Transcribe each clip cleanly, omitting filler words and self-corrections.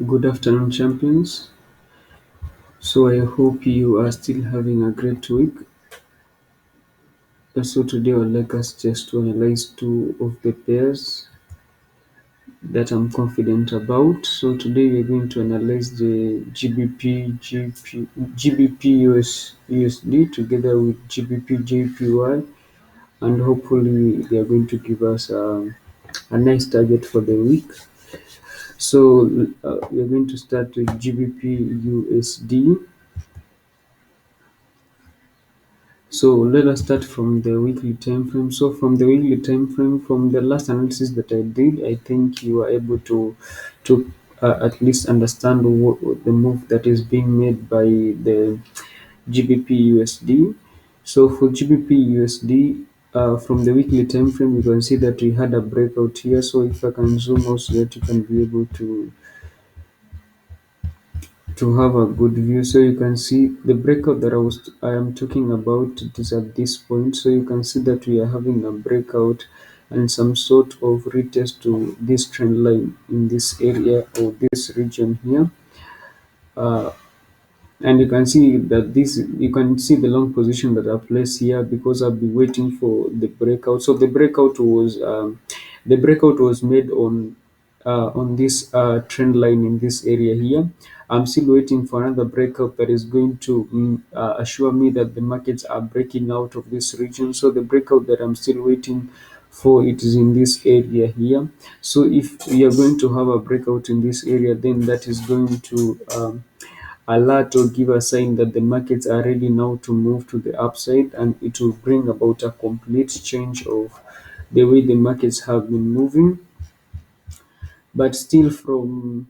Good afternoon, champions. So, I hope you are still having a great week. So, today I would like us just to analyze two of the pairs that I'm confident about. So, today we're going to analyze the GBPUSD together with GBPJPY, and hopefully, they are going to give us a nice target for the week. So, we're going to start with GBPUSD. So let us start from the weekly time frame. So from the weekly time frame, from the last analysis that I did, I think you are able to at least understand what the move that is being made by the GBP USD. So for GBP USD, from the weekly time frame, you can see that we had a breakout here. So if I can zoom out so that you can be able to have a good view. So you can see the breakout that I am talking about. It is at this point. So you can see that we are having a breakout and some sort of retest to this trend line in this area or this region here. Uh, and you can see that you can see the long position that I placed here because I've been waiting for the breakout. So the breakout was made on this trend line in this area here. I'm still waiting for another breakout that is going to assure me that the markets are breaking out of this region. So the breakout that I'm still waiting for, it is in this area here. So if we are going to have a breakout in this area, then that is going to alert or give a sign that the markets are ready now to move to the upside, and it will bring about a complete change of the way the markets have been moving. But still, from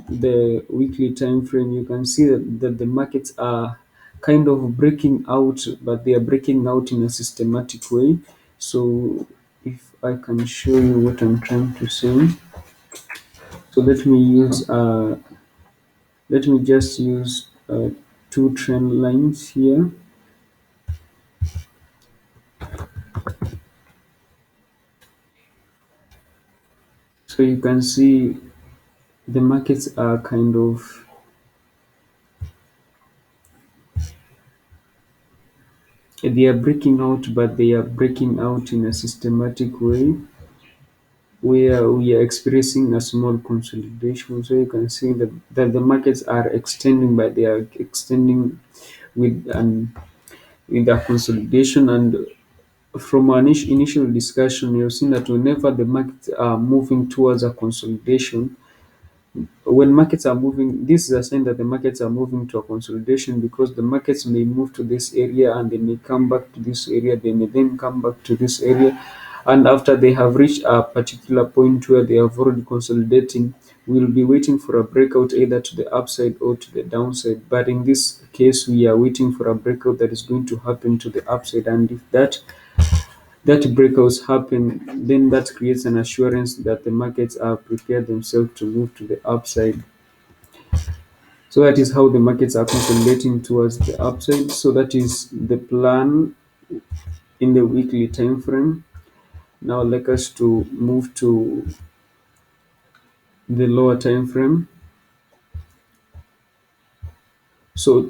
the weekly time frame, you can see that the markets are kind of breaking out, but they are breaking out in a systematic way. So if I can show you what I'm trying to say, so let me just use two trend lines here. So you can see the markets are kind of they are breaking out, but they are breaking out in a systematic way where we are experiencing a small consolidation. So you can see that the markets are extending, but they are extending with with a consolidation. And from our initial discussion, you've seen that whenever the markets are moving towards a consolidation, when markets are moving, this is a sign that the markets are moving to a consolidation, because the markets may move to this area and they may come back to this area, they may then come back to this area, and after they have reached a particular point where they have already consolidating, we'll be waiting for a breakout either to the upside or to the downside. But in this case, we are waiting for a breakout that is going to happen to the upside, and if that breakouts happen, then that creates an assurance that the markets are prepared themselves to move to the upside. So that is how the markets are consolidating towards the upside. So that is the plan in the weekly time frame. Now, I'd like us to move to the lower time frame. So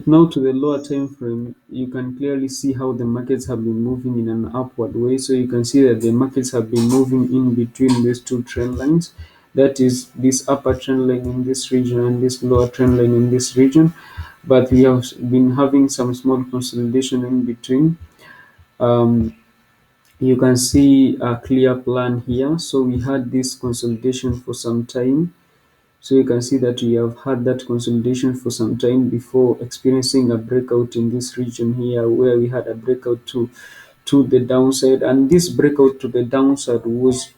now to the lower time frame, you can clearly see how the markets have been moving in an upward way. So you can see that the markets have been moving in between these two trend lines. That is this upper trend line in this region and this lower trend line in this region. But we have been having some small consolidation in between. Um, you can see a clear plan here. So we had this consolidation for some time, so you can see that we have had that consolidation for some time before experiencing a breakout in this region here, where we had a breakout to the downside, and this breakout to the downside was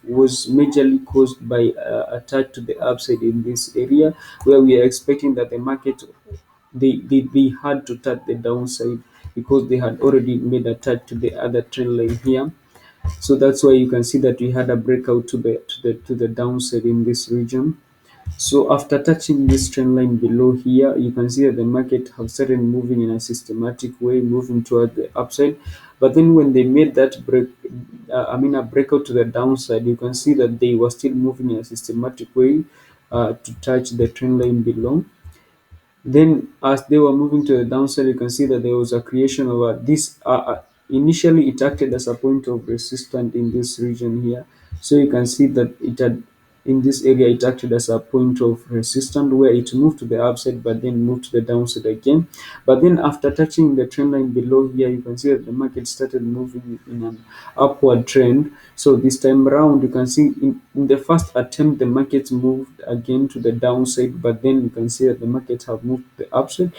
majorly caused by a touch to the upside in this area, where we are expecting that the market they had to touch the downside because they had already made a touch to the other trend line here. So that's why you can see that we had a breakout to the downside in this region. So after touching this trend line below here, you can see that the market have started moving in a systematic way, moving toward the upside. But then when they made that a breakout to the downside, you can see that they were still moving in a systematic way. to touch the trend line below. Then, as they were moving to the downside, you can see that there was a creation of this. Initially, it acted as a point of resistance in this region here. So you can see that it had in this area it acted as a point of resistance where it moved to the upside, but then moved to the downside again. But then after touching the trend line below here, you can see that the market started moving in an upward trend. So this time around, you can see in the first attempt, the market moved again to the downside, but then you can see that the markets have moved to the upside.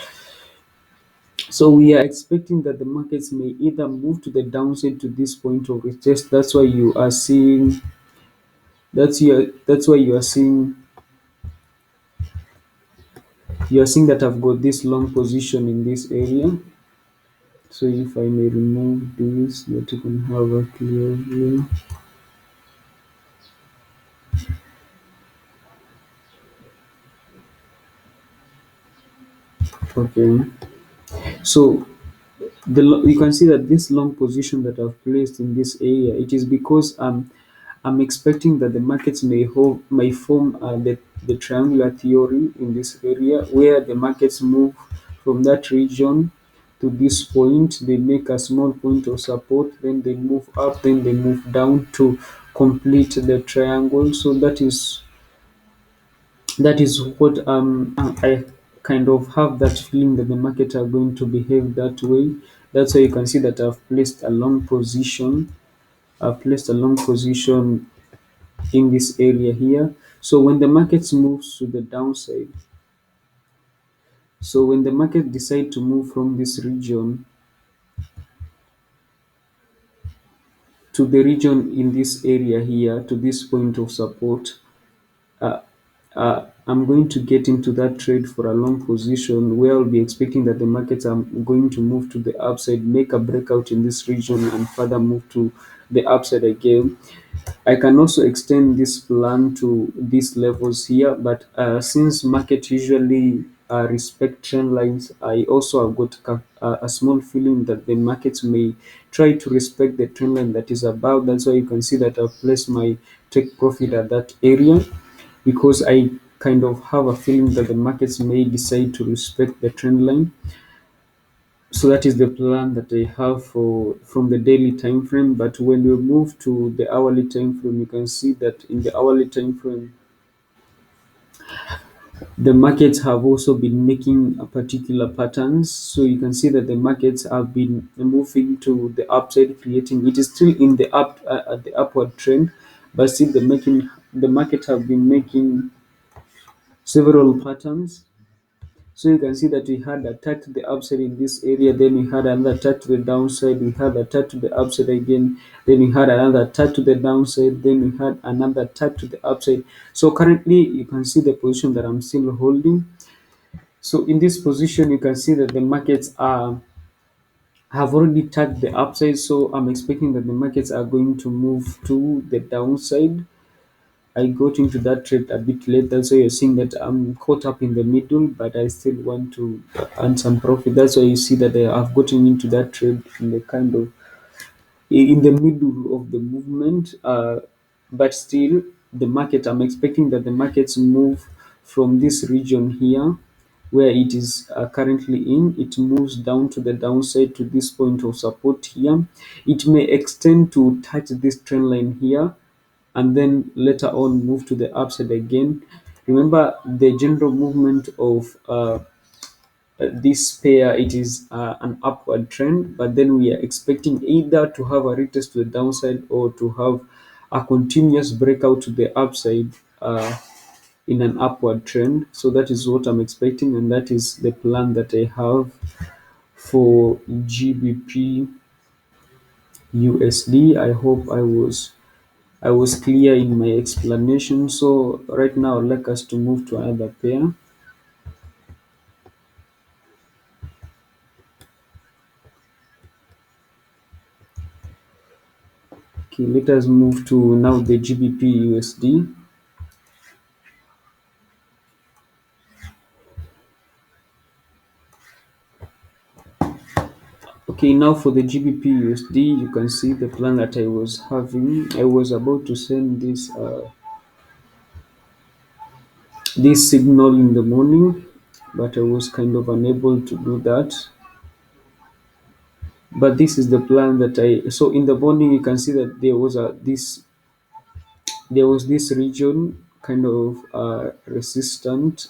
So we are expecting that the markets may either move to the downside to this point of retest. That's why you are seeing that's why you are seeing that I've got this long position in this area. So if I may remove this, that you can have a clear view. Okay. So you can see that this long position that I've placed in this area, it is because I'm expecting that the markets may form the triangular theory in this area where the markets move from that region to this point. They make a small point of support, then they move up, then they move down to complete the triangle. So that is what I kind of have that feeling that the market are going to behave that way. That's why you can see that I've placed a long position. I've placed a long position in this area here. So when the market moves to the downside, so when the market decide to move from this region to the region in this area here to this point of support, uh, I'm going to get into that trade for a long position where I'll be expecting that the markets are going to move to the upside, make a breakout in this region, and further move to the upside again. I can also extend this plan to these levels here, but since market usually respect trend lines, I also have got a small feeling that the markets may try to respect the trend line that is above. That's why you can see that I've placed my take profit at that area because I kind of have a feeling that the markets may decide to respect the trend line. So that is the plan that I have for from the daily time frame. But when we move to the hourly time frame, you can see that in the hourly time frame, the markets have also been making a particular patterns. So you can see that the markets have been moving to the upside, creating it is still in the at the upward trend, but still the market have been making several patterns. So you can see that we had a touch to the upside in this area, then we had another touch to the downside, we had a touch to the upside again, then we had another touch to the downside, then we had another touch to the upside. So currently you can see the position that I'm still holding. So in this position, you can see that the markets are have already touched the upside. So I'm expecting that the markets are going to move to the downside. I got into that trade a bit late. That's why you're seeing that I'm caught up in the middle, but I still want to earn some profit. That's why you see that I've gotten into that trade in the kind of in the middle of the movement. But still, the market. I'm expecting that the markets move from this region here, where it is currently in. It moves down to the downside to this point of support here. It may extend to touch this trend line here and then later on move to the upside again. Remember the general movement of this pair, it is an upward trend, but then we are expecting either to have a retest to the downside or to have a continuous breakout to the upside in an upward trend. So that is what I'm expecting, and that is the plan that I have for GBPUSD. I hope I was clear in my explanation. So right now I'd like us to move to another pair. Okay, let us move to now the GBPUSD. Okay, now for the GBPUSD, you can see the plan that I was having. I was about to send this this signal in the morning, but I was kind of unable to do that. But this is the plan that I so in the morning you can see that there was this region kind of resistant.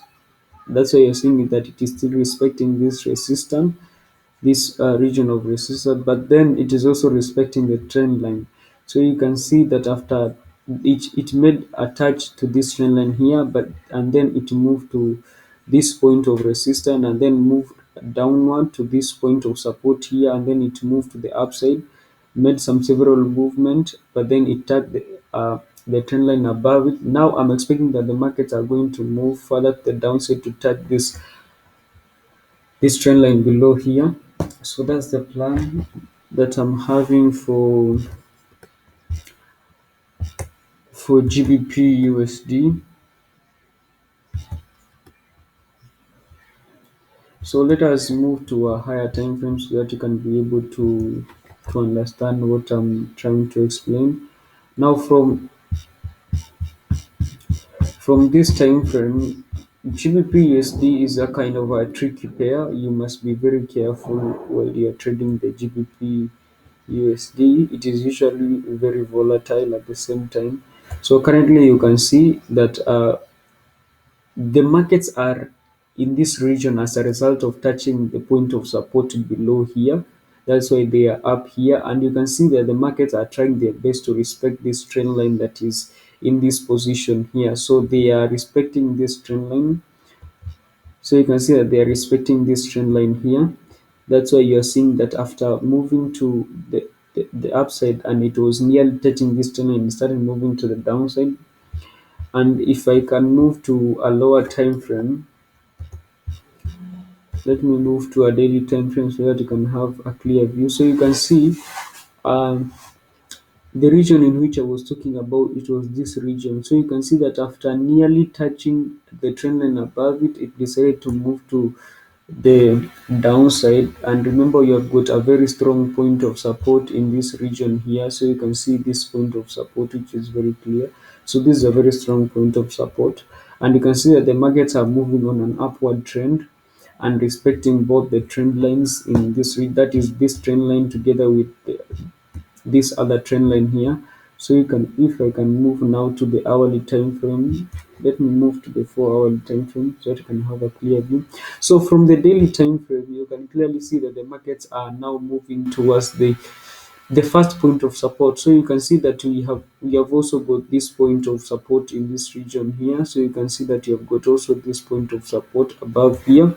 That's why you're seeing that it is still respecting this resistance, this region of resistance, but then it is also respecting the trend line. So you can see that after it made a touch to this trend line here, but and then it moved to this point of resistance and then moved downward to this point of support here, and then it moved to the upside, made some several movement, but then it tapped the trend line above it. Now I'm expecting that the markets are going to move further to the downside to touch this trend line below here. So that's the plan that I'm having for GBPUSD. So let us move to a higher time frame so that you can be able to understand what I'm trying to explain. Now from this time frame, GBPUSD is a kind of a tricky pair. You must be very careful while you're trading the GBPUSD. It is usually very volatile at the same time. So currently you can see that the markets are in this region as a result of touching the point of support below here. That's why they are up here, and you can see that the markets are trying their best to respect this trend line that is in this position here. So they are respecting this trend line. So you can see that they are respecting this trend line here. That's why you're seeing that after moving to the upside and it was nearly touching this trend line, it started moving to the downside. And if I can move to a lower time frame, let me move to a daily time frame so that you can have a clear view. So you can see um, the region in which I was talking about, it was this region. So you can see that after nearly touching the trend line above it, it decided to move to the downside. And remember, you have got a very strong point of support in this region here. So you can see this point of support, which is very clear. So this is a very strong point of support. And you can see that the markets are moving on an upward trend and respecting both the trend lines in this that is this trend line together with this other trend line here. So you can, if I can move now to the hourly time frame, let me move to the 4 hourly time frame so that you can have a clear view. So from the daily time frame, you can clearly see that the markets are now moving towards the first point of support. So you can see that we have also got this point of support in this region here. So you can see that you have got also this point of support above here,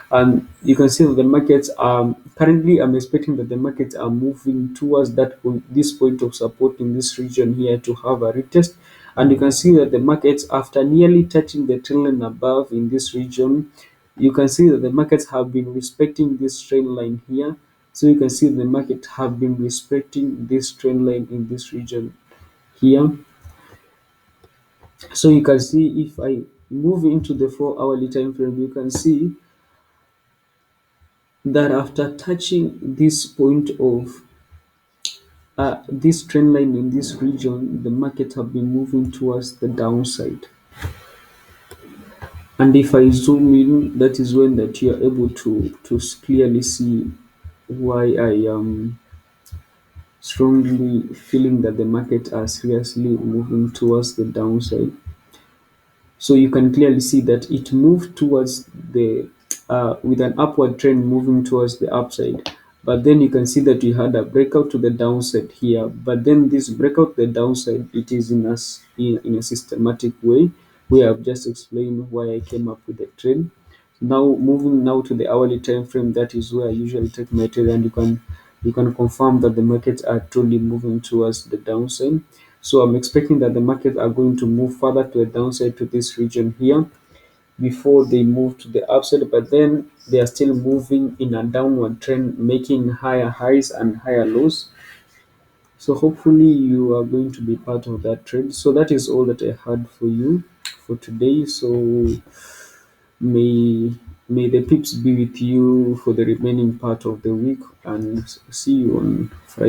and you can see that the markets are currently, I'm expecting that the markets are moving towards that point, this point of support in this region here, to have a retest. And you can see that the markets, after nearly touching the trend line above in this region, you can see that the markets have been respecting this trend line here. So you can see the market have been respecting this trend line in this region here. So you can see, if I move into the 4 hourly time frame, you can see that after touching this point of this trend line in this region, the market have been moving towards the downside. And if I zoom in, that is when that you are able to clearly see why I am strongly feeling that the market are seriously moving towards the downside. So you can clearly see that it moved towards the with an upward trend moving towards the upside. But then you can see that we had a breakout to the downside here. But then this breakout to the downside, it is in a systematic way, where I've just explained why I came up with the trend. Now moving now to the hourly time frame, that is where I usually take my trade, and you can confirm that the markets are truly moving towards the downside. So I'm expecting that the markets are going to move further to the downside to this region here before they move to the upside, but then they are still moving in a downward trend, making higher highs and higher lows. So hopefully you are going to be part of that trend. So that is all that I had for you for today. So may may the pips be with you for the remaining part of the week, and see you on Friday.